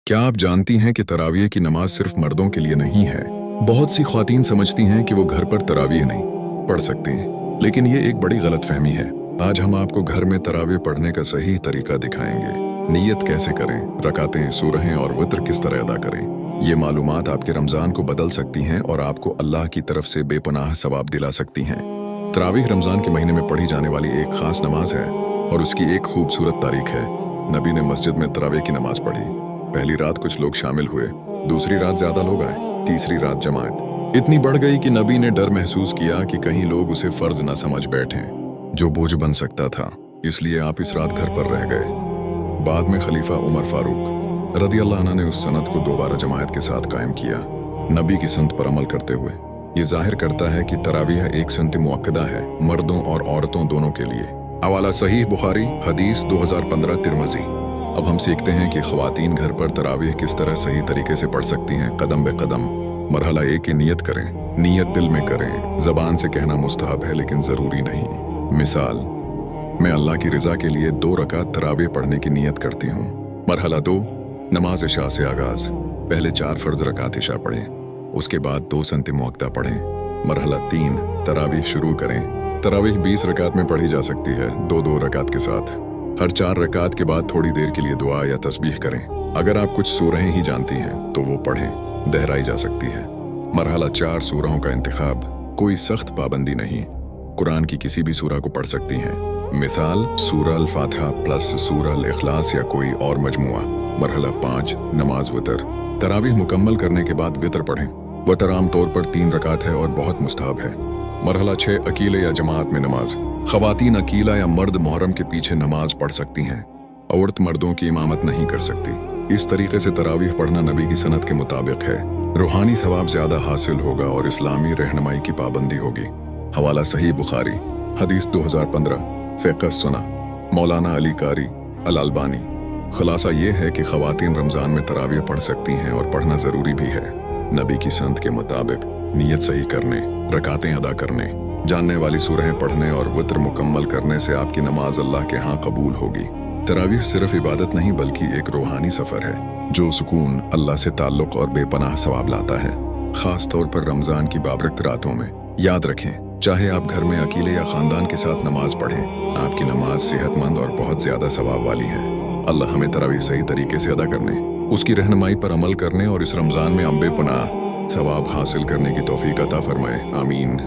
क्या आप जानती हैं कि तरावीह की नमाज सिर्फ मर्दों के लिए नहीं है। बहुत सी ख्वातीन समझती हैं कि वो घर पर तरावीह नहीं पढ़ सकती हैं, लेकिन ये एक बड़ी गलतफहमी है। आज हम आपको घर में तरावीह पढ़ने का सही तरीका दिखाएंगे। नियत कैसे करें, रकातें, सूरहें और वित्र किस तरह अदा करें। ये मालूमात आपके रमजान को बदल सकती हैं और आपको अल्लाह की तरफ से बेपनाह सवाब दिला सकती हैं। तरावीह रमजान के महीने में पढ़ी जाने वाली एक खास नमाज है और उसकी एक खूबसूरत तारीख है। नबी ने मस्जिद में तरावीह की नमाज पढ़ी। पहली रात कुछ लोग शामिल हुए, दूसरी रात ज्यादा लोग आए, तीसरी रात जमात इतनी बढ़ गई कि नबी ने डर महसूस किया कि कहीं लोग उसे फर्ज न समझ बैठें, जो बोझ बन सकता था। इसलिए आप इस रात घर पर रह गए। बाद में खलीफा उमर फारूक रदी अल्लाह अन्हु ने उस सनत को दोबारा जमायत के साथ कायम किया, नबी की सुन्नत पर अमल करते हुए। ये जाहिर करता है कि तरावीह एक सुन्नत मुअक्कदा है, मर्दों और औरतों दोनों के लिए। हवाला सहीह बुखारी हदीस 2015 तिरमिज़ी। अब हम सीखते हैं कि ख्वातीन घर पर तरावीह किस तरह सही तरीके से पढ़ सकती हैं, कदम बे कदम। मरहला 1 की नियत करें। नियत दिल में करें, ज़बान से कहना मुस्तहब है लेकिन ज़रूरी नहीं। मिसाल, मैं अल्लाह की रज़ा के लिए 2 रकात तरावीह पढ़ने की नियत करती हूँ। मरहला 2, नमाज इशा से आगाज़। पहले 4 फ़र्ज़ रकात इशा पढ़ें, उसके बाद 2 सुन्नत मुअक्कदा पढ़ें। मरहला 3, तरावीह शुरू करें। तरावीह 20 रकात में पढ़ी जा सकती है, 2-2 रकात के साथ। हर 4 रकात के बाद थोड़ी देर के लिए दुआ या तस्बीह करें। अगर आप कुछ सूरहें ही जानती हैं तो वो पढ़ें, दोहराई जा सकती है। मरहला 4, सूरहों का इंतखाब। कोई सख्त पाबंदी नहीं, कुरान की किसी भी सूरह को पढ़ सकती हैं। मिसाल, सूरह अल फातिहा प्लस सूरह अल इखलास या कोई और मजमुआ। मरहला 5, नमाज वितर। तरावीह मुकम्मल करने के बाद वितर पढ़ें। वितर आम तौर पर 3 रकात है और बहुत मुस्तहब है। मरहला 6, अकीले या जमात में नमाज। ख़वातीन अकीला या मर्द मुहर्रम के पीछे नमाज पढ़ सकती हैं, औरत मर्दों की इमामत नहीं कर सकती। इस तरीके से तरावीह पढ़ना नबी की सनत के मुताबिक है। रूहानी सवाब ज्यादा हासिल होगा और इस्लामी रहनुमाई की पाबंदी होगी। हवाला सही बुखारी हदीस 2015 फ़िक़्ह सुना मौलाना अली कारी अल अलबानी। खुलासा ये है कि ख़वातीन रमज़ान में तरावीह पढ़ सकती हैं और पढ़ना ज़रूरी भी है। नबी की सनत के मुताबिक नियत सही करने, रकातें अदा करने, जानने वाली सूरहें पढ़ने और वित्र मुकम्मल करने से आपकी नमाज अल्लाह के यहाँ कबूल होगी। तरावीह सिर्फ इबादत नहीं बल्कि एक रूहानी सफ़र है जो सुकून, अल्लाह से ताल्लुक़ और बेपनाह सवाब लाता है, ख़ास तौर पर रमज़ान की बाबरकत रातों में। याद रखें, चाहे आप घर में अकेले या ख़ानदान के साथ नमाज पढ़ें, आपकी नमाज सेहतमंद और बहुत ज़्यादा सवाब वाली है। अल्लाह हमें तरावीह सही तरीके से अदा करने, उसकी रहनुमाई पर अमल करने और इस रमज़ान में बेपनाह सवाब हासिल करने की तौफीक अता फरमाए। आमीन।